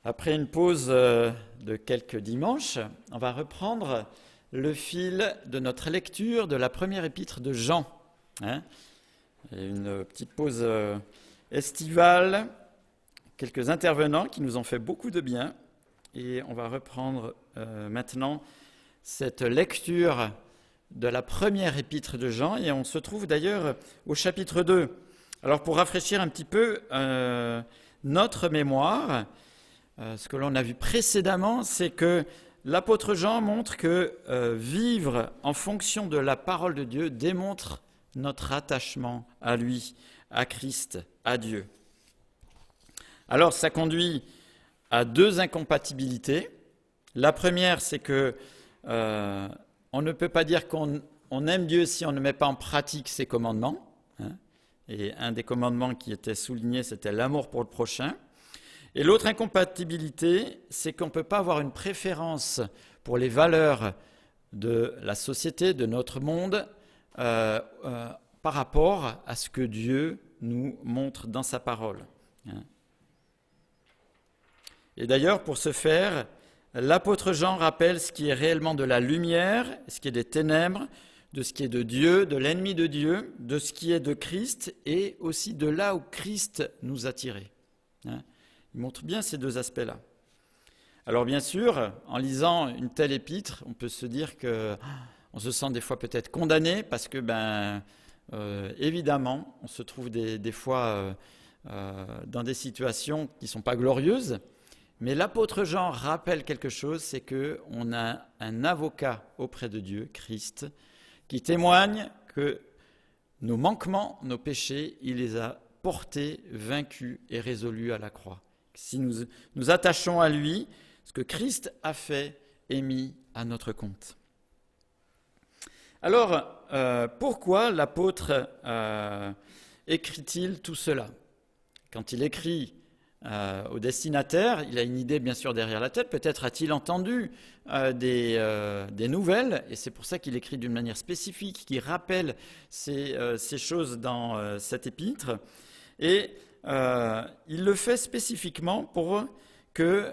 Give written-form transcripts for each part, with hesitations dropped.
Après une pause de quelques dimanches, on va reprendre le fil de notre lecture de la première épître de Jean. Une petite pause estivale, quelques intervenants qui nous ont fait beaucoup de bien. Et on va reprendre maintenant cette lecture de la première épître de Jean. Et on se trouve d'ailleurs au chapitre 2. Alors pour rafraîchir un petit peu notre mémoire, ce que l'on a vu précédemment, c'est que l'apôtre Jean montre que vivre en fonction de la parole de Dieu démontre notre attachement à lui, à Christ, à Dieu. Alors ça conduit à deux incompatibilités. La première, c'est que on ne peut pas dire qu'on aime Dieu si on ne met pas en pratique ses commandements. Et un des commandements qui était souligné, c'était l'amour pour le prochain. Et l'autre incompatibilité, c'est qu'on ne peut pas avoir une préférence pour les valeurs de la société, de notre monde, par rapport à ce que Dieu nous montre dans sa parole. Et d'ailleurs, pour ce faire, l'apôtre Jean rappelle ce qui est réellement de la lumière, ce qui est des ténèbres, de ce qui est de Dieu, de l'ennemi de Dieu, de ce qui est de Christ et aussi de là où Christ nous a tirés. Il montre bien ces deux aspects-là. Alors bien sûr, en lisant une telle épître, on peut se dire qu'on se sent des fois peut-être condamné parce que, évidemment, on se trouve des fois dans des situations qui ne sont pas glorieuses. Mais l'apôtre Jean rappelle quelque chose, c'est qu'on a un avocat auprès de Dieu, Christ, qui témoigne que nos manquements, nos péchés, il les a portés, vaincus et résolus à la croix. Si nous nous attachons à lui, ce que Christ a fait est mis à notre compte. Alors, pourquoi l'apôtre écrit-il tout cela ? Quand il écrit au destinataire, il a une idée bien sûr derrière la tête, peut-être a-t-il entendu des nouvelles, et c'est pour ça qu'il écrit d'une manière spécifique, qui rappelle ces choses dans cette épître, et il le fait spécifiquement pour que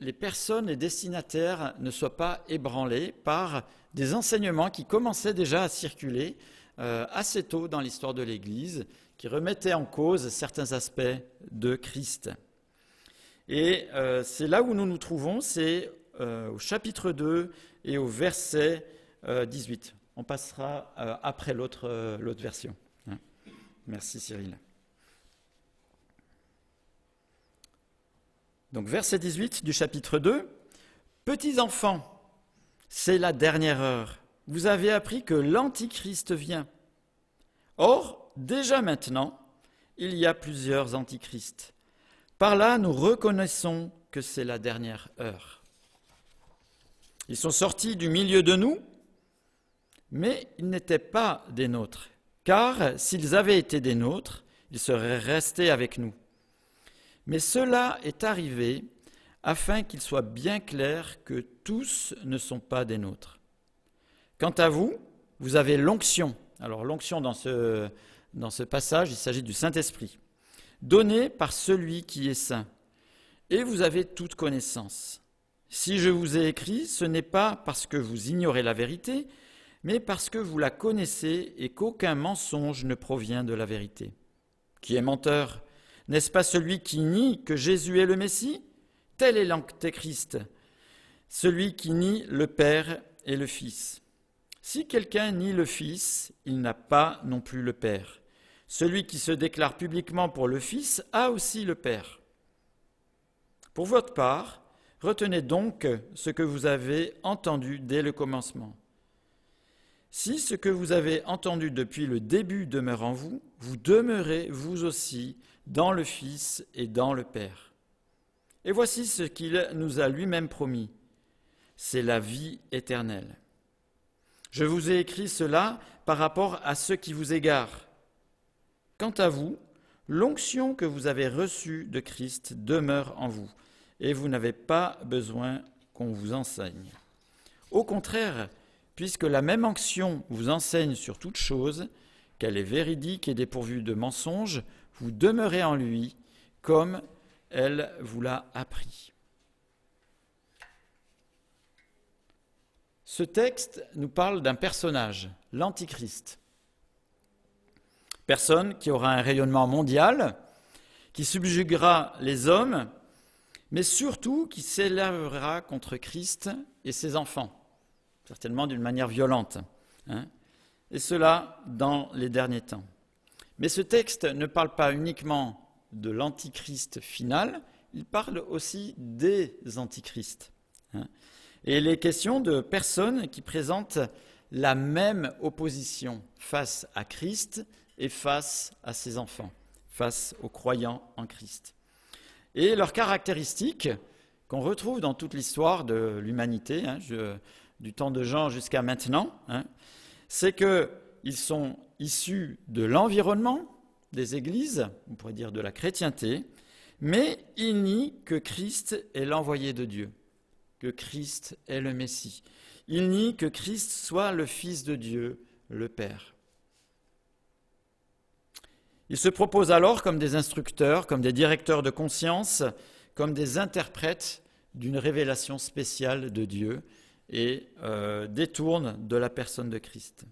les personnes, les destinataires ne soient pas ébranlés par des enseignements qui commençaient déjà à circuler assez tôt dans l'histoire de l'Église, qui remettaient en cause certains aspects de Christ. Et c'est là où nous nous trouvons, c'est au chapitre 2 et au verset 18. On passera après l'autre version. Merci Cyril. Donc verset 18 du chapitre 2. « Petits enfants, c'est la dernière heure. Vous avez appris que l'Antichrist vient. Or, déjà maintenant, il y a plusieurs antichrists. Par là, nous reconnaissons que c'est la dernière heure. Ils sont sortis du milieu de nous, mais ils n'étaient pas des nôtres, car s'ils avaient été des nôtres, ils seraient restés avec nous. Mais cela est arrivé afin qu'il soit bien clair que tous ne sont pas des nôtres. Quant à vous, vous avez l'onction. Alors l'onction dans ce passage, il s'agit du Saint-Esprit, donné par celui qui est saint. Et vous avez toute connaissance. Si je vous ai écrit, ce n'est pas parce que vous ignorez la vérité, mais parce que vous la connaissez et qu'aucun mensonge ne provient de la vérité. Qui est menteur ? N'est-ce pas celui qui nie que Jésus est le Messie ? Tel est l'Antéchrist, celui qui nie le Père et le Fils. Si quelqu'un nie le Fils, il n'a pas non plus le Père. Celui qui se déclare publiquement pour le Fils a aussi le Père. Pour votre part, retenez donc ce que vous avez entendu dès le commencement. Si ce que vous avez entendu depuis le début demeure en vous, vous demeurez vous aussi dans le Fils et dans le Père. Et voici ce qu'il nous a lui-même promis, c'est la vie éternelle. Je vous ai écrit cela par rapport à ceux qui vous égarent. Quant à vous, l'onction que vous avez reçue de Christ demeure en vous, et vous n'avez pas besoin qu'on vous enseigne. Au contraire, puisque la même onction vous enseigne sur toute chose, qu'elle est véridique et dépourvue de mensonges, vous demeurez en lui, comme elle vous l'a appris. Ce texte nous parle d'un personnage, l'Antichrist. Personne qui aura un rayonnement mondial, qui subjuguera les hommes, mais surtout qui s'élèvera contre Christ et ses enfants, certainement d'une manière violente, et cela dans les derniers temps. Mais ce texte ne parle pas uniquement de l'Antichrist final, il parle aussi des Antichrists. Et il est question de personnes qui présentent la même opposition face à Christ et face à ses enfants, face aux croyants en Christ. Et leurs caractéristiques, qu'on retrouve dans toute l'histoire de l'humanité, du temps de Jean jusqu'à maintenant, c'est qu'ils sont issus de l'environnement des églises, on pourrait dire de la chrétienté, mais ils nient que Christ est l'envoyé de Dieu, que Christ est le Messie. Ils nient que Christ soit le Fils de Dieu, le Père. Ils se proposent alors comme des instructeurs, comme des directeurs de conscience, comme des interprètes d'une révélation spéciale de Dieu et détournent de la personne de Christ.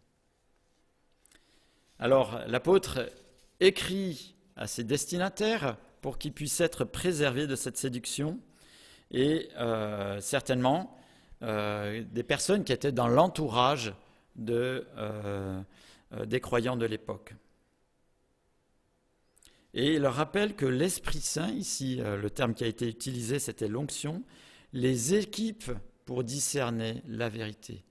Alors, l'apôtre écrit à ses destinataires pour qu'ils puissent être préservés de cette séduction et certainement des personnes qui étaient dans l'entourage des croyants de l'époque. Et il leur rappelle que l'Esprit Saint, ici le terme qui a été utilisé c'était l'onction, les équipe pour discerner la vérité.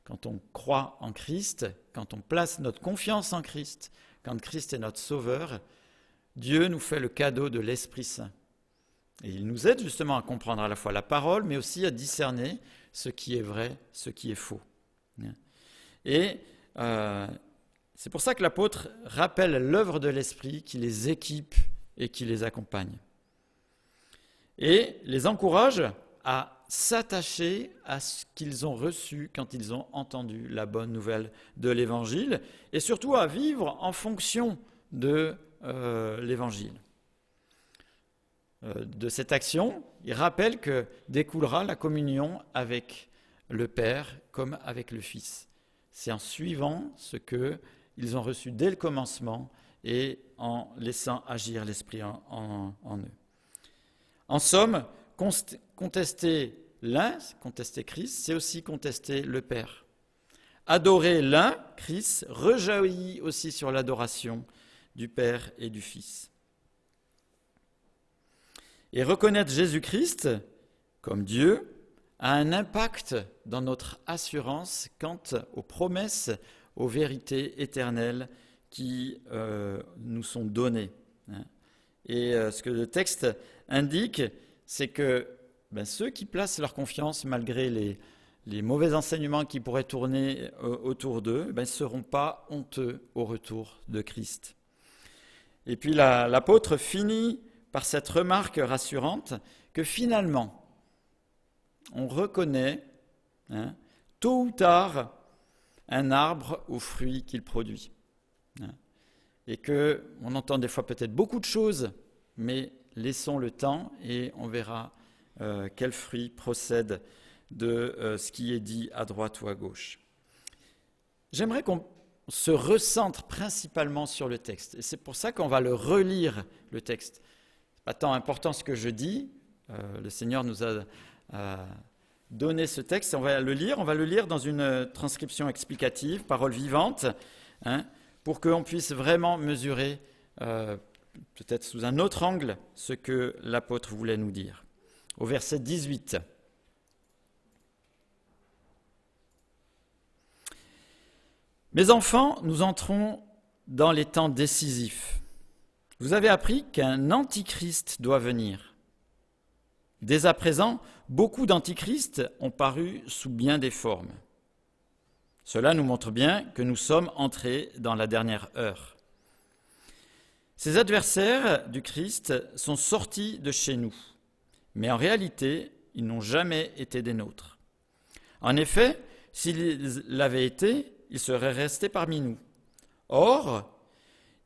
Quand on croit en Christ, quand on place notre confiance en Christ, quand Christ est notre Sauveur, Dieu nous fait le cadeau de l'Esprit Saint. Et il nous aide justement à comprendre à la fois la parole, mais aussi à discerner ce qui est vrai, ce qui est faux. Et c'est pour ça que l'apôtre rappelle l'œuvre de l'Esprit qui les équipe et qui les accompagne. Et les encourage à s'attacher à ce qu'ils ont reçu quand ils ont entendu la bonne nouvelle de l'Évangile et surtout à vivre en fonction de l'Évangile. De cette action, il rappelle que découlera la communion avec le Père comme avec le Fils. C'est en suivant ce qu'ils ont reçu dès le commencement et en laissant agir l'Esprit en eux. En somme, contester l'un, contester Christ, c'est aussi contester le Père. Adorer l'un, Christ, rejaillit aussi sur l'adoration du Père et du Fils. Et reconnaître Jésus-Christ comme Dieu a un impact dans notre assurance quant aux promesses, aux vérités éternelles qui nous sont données. Et ce que le texte indique, c'est que ceux qui placent leur confiance, malgré les mauvais enseignements qui pourraient tourner autour d'eux, ne seront pas honteux au retour de Christ. Et puis l'apôtre finit par cette remarque rassurante que finalement, on reconnaît tôt ou tard un arbre aux fruits qu'il produit. Et qu'on entend des fois peut-être beaucoup de choses, mais laissons le temps et on verra quels fruits procèdent de ce qui est dit à droite ou à gauche. J'aimerais qu'on se recentre principalement sur le texte. Et c'est pour ça qu'on va le relire, le texte. Pas tant important ce que je dis, le Seigneur nous a donné ce texte, on va le lire dans une transcription explicative, parole vivante, pour qu'on puisse vraiment mesurer, peut-être sous un autre angle, ce que l'apôtre voulait nous dire. Au verset 18. Mes enfants, nous entrons dans les temps décisifs. Vous avez appris qu'un antichrist doit venir. Dès à présent, beaucoup d'antichrists ont paru sous bien des formes. Cela nous montre bien que nous sommes entrés dans la dernière heure. Ces adversaires du Christ sont sortis de chez nous, mais en réalité, ils n'ont jamais été des nôtres. En effet, s'ils l'avaient été, ils seraient restés parmi nous. Or,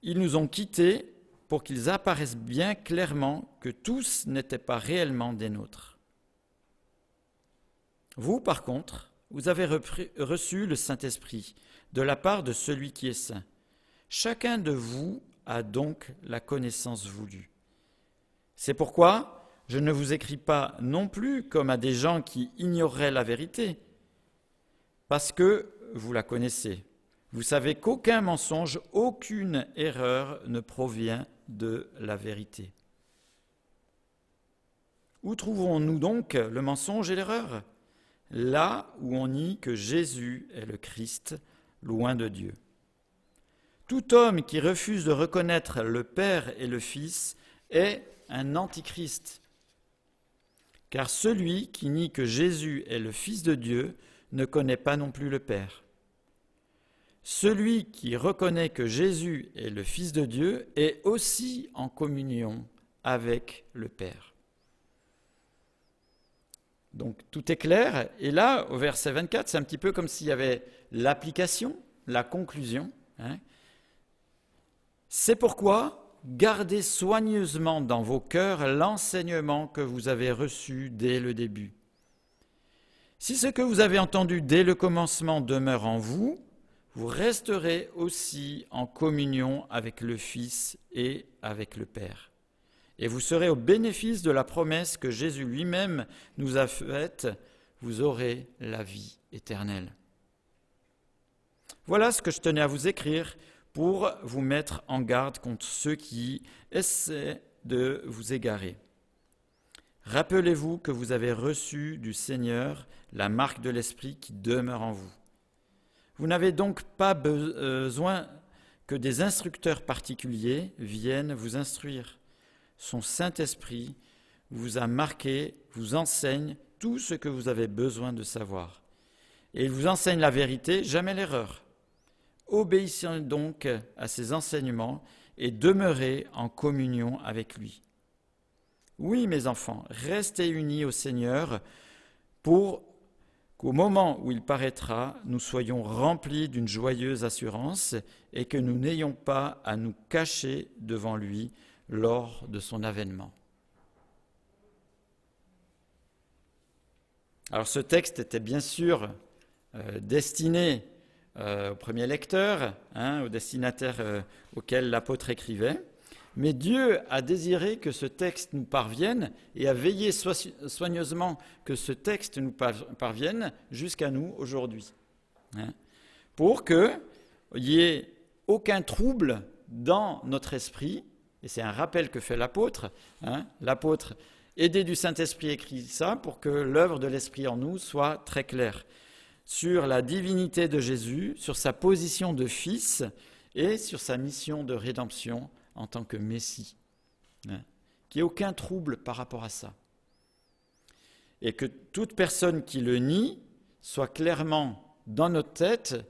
ils nous ont quittés pour qu'ils apparaissent bien clairement que tous n'étaient pas réellement des nôtres. Vous, par contre, vous avez reçu le Saint-Esprit de la part de celui qui est saint. Chacun de vous a donc la connaissance voulue. C'est pourquoi je ne vous écris pas non plus comme à des gens qui ignoreraient la vérité, parce que vous la connaissez. Vous savez qu'aucun mensonge, aucune erreur ne provient de la vérité. Où trouvons-nous donc le mensonge et l'erreur? Là où on nie que Jésus est le Christ, loin de Dieu. Tout homme qui refuse de reconnaître le Père et le Fils est un antichrist. Car celui qui nie que Jésus est le Fils de Dieu ne connaît pas non plus le Père. Celui qui reconnaît que Jésus est le Fils de Dieu est aussi en communion avec le Père. Donc tout est clair, et là, au verset 24, c'est un petit peu comme s'il y avait l'application, la conclusion. C'est pourquoi gardez soigneusement dans vos cœurs l'enseignement que vous avez reçu dès le début. Si ce que vous avez entendu dès le commencement demeure en vous, vous resterez aussi en communion avec le Fils et avec le Père. Et vous serez au bénéfice de la promesse que Jésus lui-même nous a faite, vous aurez la vie éternelle. Voilà ce que je tenais à vous écrire pour vous mettre en garde contre ceux qui essaient de vous égarer. Rappelez-vous que vous avez reçu du Seigneur la marque de l'Esprit qui demeure en vous. Vous n'avez donc pas besoin que des instructeurs particuliers viennent vous instruire. Son Saint-Esprit vous a marqué, vous enseigne tout ce que vous avez besoin de savoir. Et il vous enseigne la vérité, jamais l'erreur. Obéissez donc à ses enseignements et demeurez en communion avec lui. Oui, mes enfants, restez unis au Seigneur pour qu'au moment où il paraîtra, nous soyons remplis d'une joyeuse assurance et que nous n'ayons pas à nous cacher devant lui lors de son avènement. Alors ce texte était bien sûr destiné au premier lecteur, au destinataire auquel l'apôtre écrivait, mais Dieu a désiré que ce texte nous parvienne et a veillé soigneusement que ce texte nous parvienne jusqu'à nous aujourd'hui, pour qu'il n'y ait aucun trouble dans notre esprit. Et c'est un rappel que fait l'apôtre. L'apôtre, aidé du Saint-Esprit, écrit ça pour que l'œuvre de l'Esprit en nous soit très claire sur la divinité de Jésus, sur sa position de Fils et sur sa mission de rédemption en tant que Messie. Qu'il n'y ait aucun trouble par rapport à ça. Et que toute personne qui le nie soit clairement dans notre tête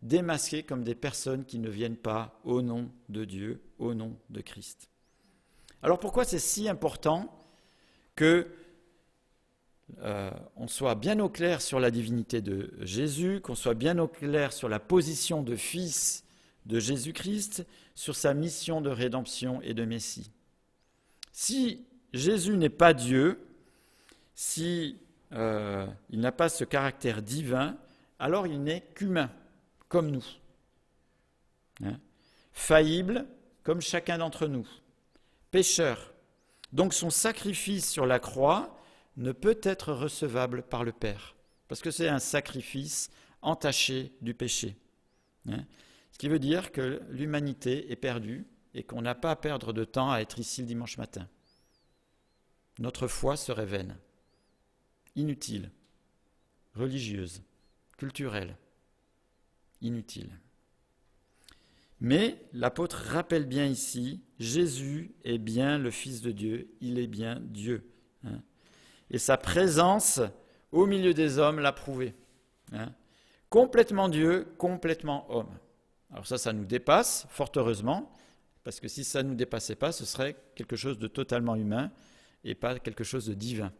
démasqués comme des personnes qui ne viennent pas au nom de Dieu, au nom de Christ. Alors pourquoi c'est si important que on soit bien au clair sur la divinité de Jésus, qu'on soit bien au clair sur la position de Fils de Jésus-Christ, sur sa mission de rédemption et de Messie. Si Jésus n'est pas Dieu, si il n'a pas ce caractère divin, alors il n'est qu'humain, comme nous, faillible comme chacun d'entre nous, pécheur. Donc son sacrifice sur la croix ne peut être recevable par le Père, parce que c'est un sacrifice entaché du péché. Ce qui veut dire que l'humanité est perdue et qu'on n'a pas à perdre de temps à être ici le dimanche matin. Notre foi serait vaine, inutile, religieuse, culturelle. Inutile. Mais l'apôtre rappelle bien ici, Jésus est bien le Fils de Dieu, il est bien Dieu. Et sa présence au milieu des hommes l'a prouvé. Complètement Dieu, complètement homme. Alors ça nous dépasse, fort heureusement, parce que si ça ne nous dépassait pas, ce serait quelque chose de totalement humain et pas quelque chose de divin.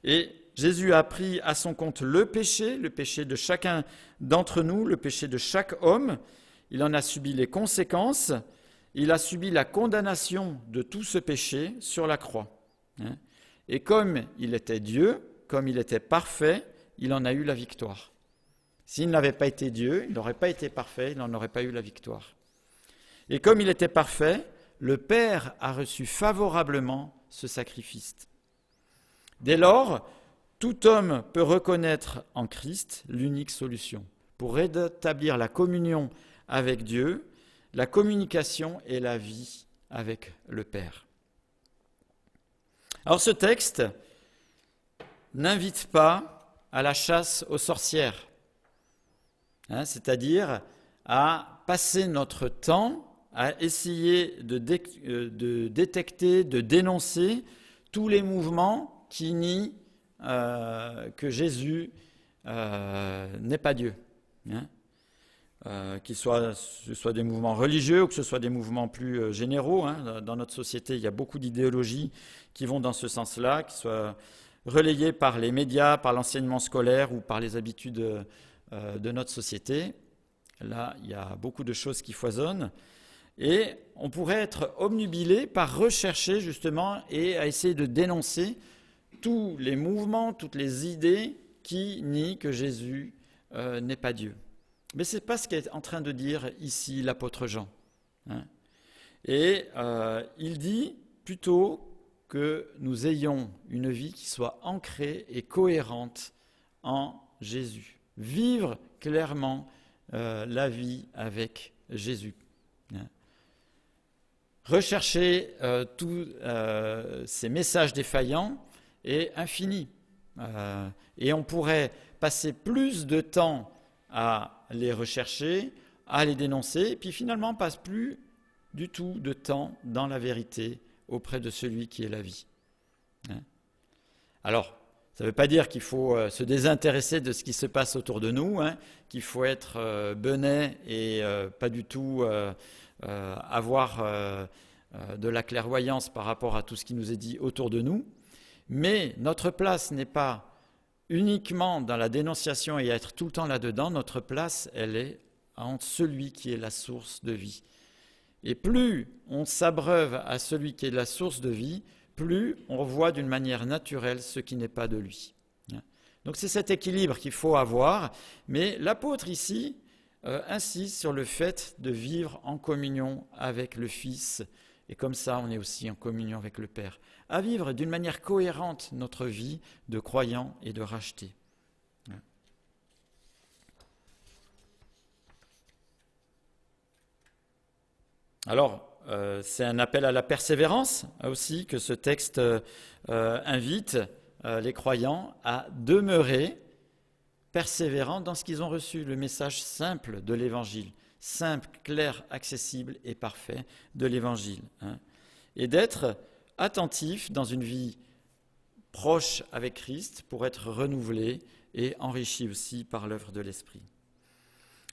Et Jésus a pris à son compte le péché de chacun d'entre nous, le péché de chaque homme. Il en a subi les conséquences. Il a subi la condamnation de tout ce péché sur la croix. Et comme il était Dieu, comme il était parfait, il en a eu la victoire. S'il n'avait pas été Dieu, il n'aurait pas été parfait, il n'en aurait pas eu la victoire. Et comme il était parfait, le Père a reçu favorablement ce sacrifice. Dès lors, tout homme peut reconnaître en Christ l'unique solution pour rétablir la communion avec Dieu, la communication et la vie avec le Père. Alors ce texte n'invite pas à la chasse aux sorcières, c'est-à-dire à passer notre temps à essayer de détecter, de dénoncer tous les mouvements qui nient que Jésus n'est pas Dieu. Que ce soit des mouvements religieux ou que ce soit des mouvements plus généraux. Dans notre société, il y a beaucoup d'idéologies qui vont dans ce sens-là, qui soient relayées par les médias, par l'enseignement scolaire ou par les habitudes de notre société. Là, il y a beaucoup de choses qui foisonnent. Et on pourrait être obnubilé par rechercher justement et à essayer de dénoncer tous les mouvements, toutes les idées qui nient que Jésus n'est pas Dieu. Mais ce n'est pas ce qu'est en train de dire ici l'apôtre Jean. Et il dit plutôt que nous ayons une vie qui soit ancrée et cohérente en Jésus. Vivre clairement la vie avec Jésus. Rechercher tous ces messages défaillants est infini. Et on pourrait passer plus de temps à les rechercher, à les dénoncer, et puis finalement on ne passe plus du tout de temps dans la vérité auprès de celui qui est la vie. Alors, ça ne veut pas dire qu'il faut se désintéresser de ce qui se passe autour de nous, qu'il faut être benêt et pas du tout avoir de la clairvoyance par rapport à tout ce qui nous est dit autour de nous. Mais notre place n'est pas uniquement dans la dénonciation et à être tout le temps là-dedans. Notre place, elle est en celui qui est la source de vie. Et plus on s'abreuve à celui qui est la source de vie, plus on voit d'une manière naturelle ce qui n'est pas de lui. Donc c'est cet équilibre qu'il faut avoir, mais l'apôtre ici insiste sur le fait de vivre en communion avec le Fils, et comme ça on est aussi en communion avec le Père, à vivre d'une manière cohérente notre vie de croyant et de racheté. Alors, c'est un appel à la persévérance aussi que ce texte invite les croyants à demeurer persévérants dans ce qu'ils ont reçu, le message simple de l'Évangile, simple, clair, accessible et parfait de l'Évangile, et d'être attentifs dans une vie proche avec Christ pour être renouvelés et enrichis aussi par l'œuvre de l'Esprit.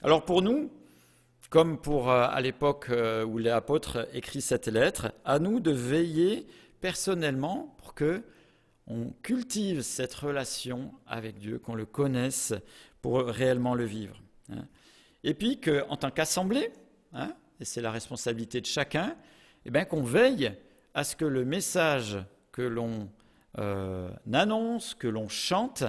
Alors pour nous, comme pour à l'époque où l'apôtre écrit cette lettre, à nous de veiller personnellement pour que on cultive cette relation avec Dieu, qu'on le connaisse pour réellement le vivre. Et puis qu'en tant qu'assemblée, et c'est la responsabilité de chacun, qu'on veille à ce que le message que l'on annonce, que l'on chante,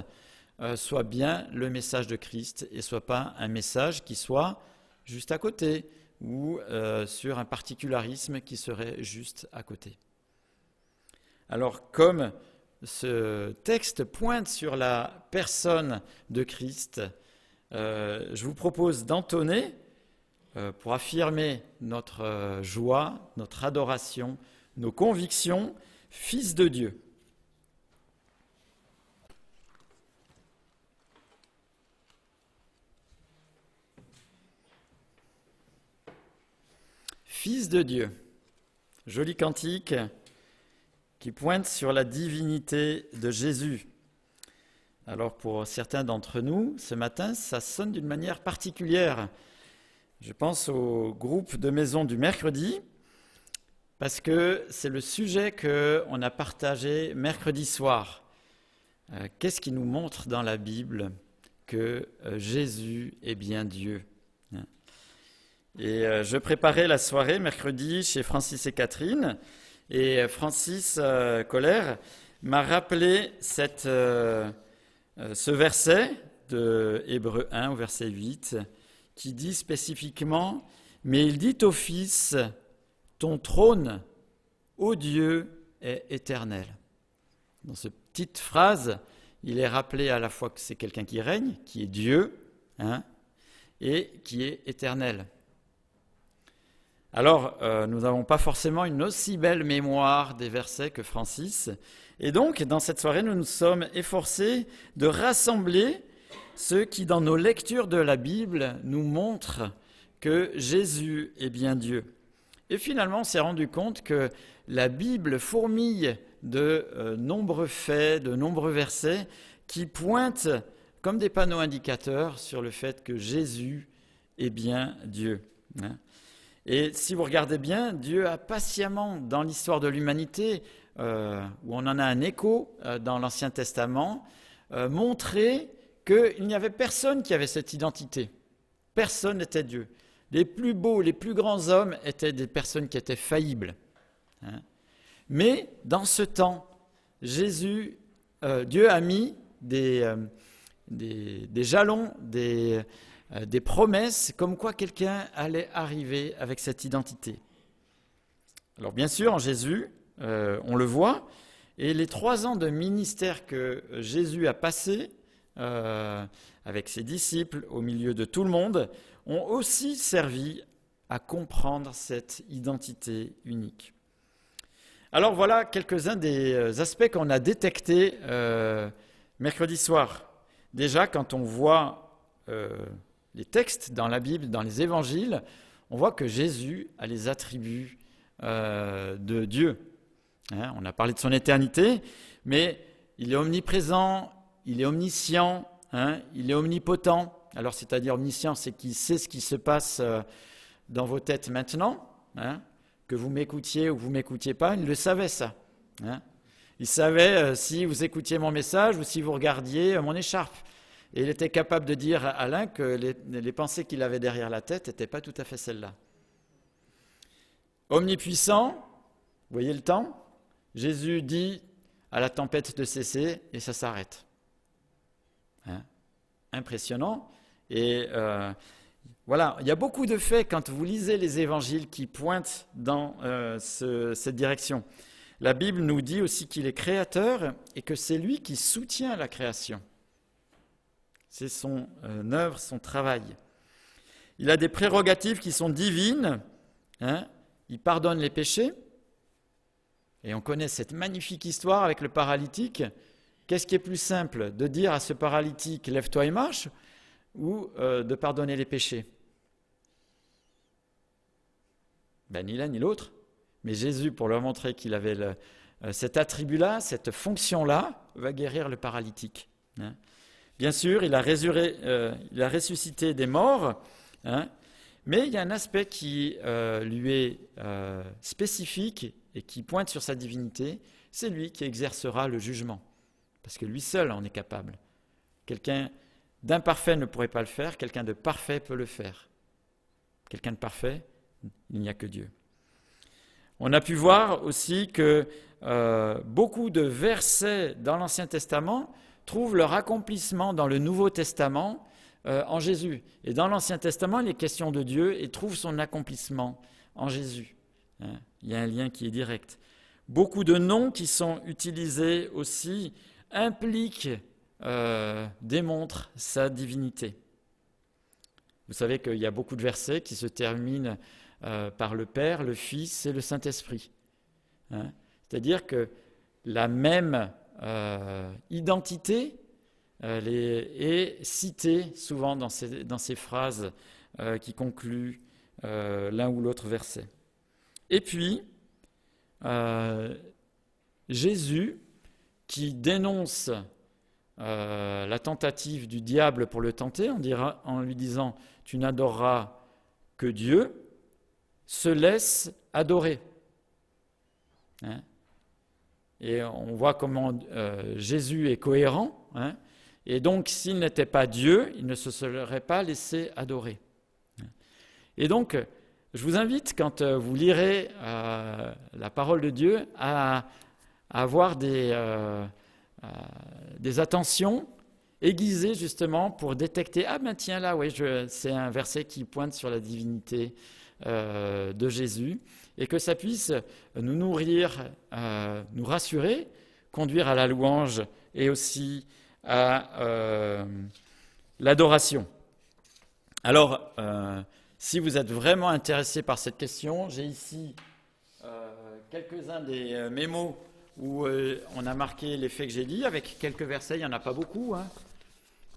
soit bien le message de Christ et soit pas un message qui soit juste à côté ou sur un particularisme qui serait juste à côté. Alors comme ce texte pointe sur la personne de Christ, je vous propose d'entonner pour affirmer notre joie, notre adoration, nos convictions, Fils de Dieu. Fils de Dieu, joli cantique qui pointe sur la divinité de Jésus. Alors pour certains d'entre nous, ce matin, ça sonne d'une manière particulière. Je pense au groupe de maison du mercredi, parce que c'est le sujet qu'on a partagé mercredi soir. Qu'est-ce qui nous montre dans la Bible que Jésus est bien Dieu ? Et je préparais la soirée mercredi chez Francis et Catherine, et Francis Colère m'a rappelé cette ce verset de Hébreux 1 au verset 8 qui dit spécifiquement « Mais il dit au Fils, ton trône, ô Dieu, est éternel. » Dans cette petite phrase, il est rappelé à la fois que c'est quelqu'un qui règne, qui est Dieu, et qui est éternel. Alors, nous n'avons pas forcément une aussi belle mémoire des versets que Francis. Et donc, dans cette soirée, nous nous sommes efforcés de rassembler ceux qui, dans nos lectures de la Bible, nous montrent que Jésus est bien Dieu. Et finalement, on s'est rendu compte que la Bible fourmille de nombreux faits, de nombreux versets qui pointent comme des panneaux indicateurs sur le fait que Jésus est bien Dieu. Et si vous regardez bien, Dieu a patiemment, dans l'histoire de l'humanité, où on en a un écho dans l'Ancien Testament, montré qu'il n'y avait personne qui avait cette identité. Personne n'était Dieu. Les plus beaux, les plus grands hommes étaient des personnes qui étaient faillibles. Mais dans ce temps, Dieu a mis des jalons, des promesses, comme quoi quelqu'un allait arriver avec cette identité. Alors bien sûr, en Jésus, on le voit, et les 3 ans de ministère que Jésus a passé avec ses disciples au milieu de tout le monde, ont aussi servi à comprendre cette identité unique. Alors voilà quelques-uns des aspects qu'on a détectés mercredi soir. Déjà, quand on voit les textes dans la Bible, dans les évangiles, on voit que Jésus a les attributs de Dieu. On a parlé de son éternité, mais il est omniprésent, il est omniscient, il est omnipotent. Alors, c'est-à-dire omniscient, c'est qu'il sait ce qui se passe dans vos têtes maintenant, que vous m'écoutiez ou que vous ne m'écoutiez pas, il le savait ça. Il savait si vous écoutiez mon message ou si vous regardiez mon écharpe. Et il était capable de dire à Alain que les pensées qu'il avait derrière la tête n'étaient pas tout à fait celles-là. Omnipuissant, vous voyez le temps, Jésus dit à la tempête de cesser et ça s'arrête. Impressionnant. Et voilà, il y a beaucoup de faits quand vous lisez les évangiles qui pointent dans cette direction. La Bible nous dit aussi qu'il est créateur et que c'est lui qui soutient la création. C'est son œuvre, son travail. Il a des prérogatives qui sont divines. Il pardonne les péchés. Et on connaît cette magnifique histoire avec le paralytique. Qu'est-ce qui est plus simple, de dire à ce paralytique « lève-toi et marche » ou de pardonner les péchés? Ni l'un ni l'autre. Mais Jésus, pour leur montrer qu'il avait cet attribut-là, cette fonction-là, va guérir le paralytique. Bien sûr, il a ressuscité des morts, mais il y a un aspect qui lui est spécifique et qui pointe sur sa divinité, c'est lui qui exercera le jugement. Parce que lui seul en est capable. Quelqu'un d'imparfait ne pourrait pas le faire, quelqu'un de parfait peut le faire. Quelqu'un de parfait, il n'y a que Dieu. On a pu voir aussi que beaucoup de versets dans l'Ancien Testament trouvent leur accomplissement dans le Nouveau Testament en Jésus. Et dans l'Ancien Testament, il est question de Dieu et trouve son accomplissement en Jésus. Il y a un lien qui est direct. Beaucoup de noms qui sont utilisés aussi impliquent, démontrent sa divinité. Vous savez qu'il y a beaucoup de versets qui se terminent par le Père, le Fils et le Saint-Esprit. C'est-à-dire que la même identité est citée souvent dans ces phrases qui concluent l'un ou l'autre verset. Et puis, Jésus, qui dénonce la tentative du diable pour le tenter, en lui disant « tu n'adoreras que Dieu », se laisse adorer. Et on voit comment Jésus est cohérent. Et donc, s'il n'était pas Dieu, il ne se serait pas laissé adorer. Et donc, je vous invite, quand vous lirez la parole de Dieu, à avoir des attentions aiguisé justement pour détecter, ah ben tiens là, oui, c'est un verset qui pointe sur la divinité de Jésus, et que ça puisse nous nourrir, nous rassurer, conduire à la louange et aussi à l'adoration. Alors, si vous êtes vraiment intéressé par cette question, j'ai ici quelques-uns des mémos où on a marqué les faits que j'ai dit, avec quelques versets, il n'y en a pas beaucoup, hein.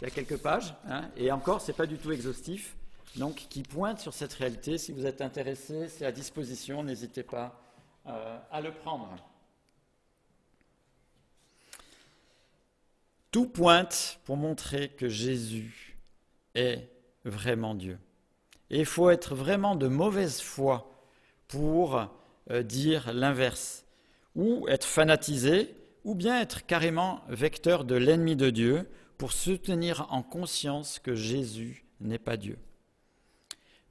Il y a quelques pages, hein, et encore, ce n'est pas du tout exhaustif, donc qui pointe sur cette réalité. Si vous êtes intéressé, c'est à disposition, n'hésitez pas à le prendre. Tout pointe pour montrer que Jésus est vraiment Dieu. Et il faut être vraiment de mauvaise foi pour dire l'inverse, ou être fanatisé, ou bien être carrément vecteur de l'ennemi de Dieu pour soutenir en conscience que Jésus n'est pas Dieu.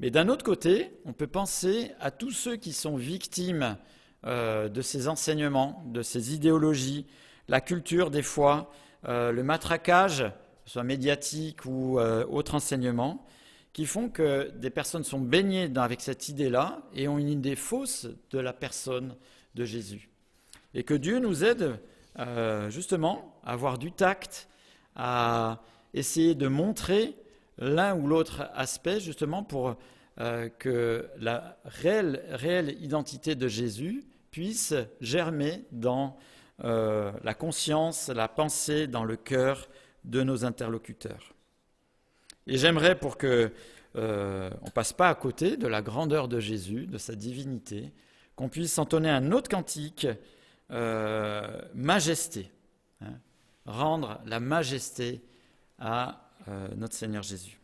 Mais d'un autre côté, on peut penser à tous ceux qui sont victimes de ces enseignements, de ces idéologies, la culture des fois, le matraquage, que ce soit médiatique ou autre enseignement, qui font que des personnes sont baignées avec cette idée-là et ont une idée fausse de la personne de Jésus. Et que Dieu nous aide justement à avoir du tact, à essayer de montrer l'un ou l'autre aspect justement pour que la réelle identité de Jésus puisse germer dans la conscience, la pensée, dans le cœur de nos interlocuteurs. Et j'aimerais, pour que on ne passe pas à côté de la grandeur de Jésus, de sa divinité, qu'on puisse entonner un autre cantique, majesté, hein, rendre la majesté à notre Seigneur Jésus.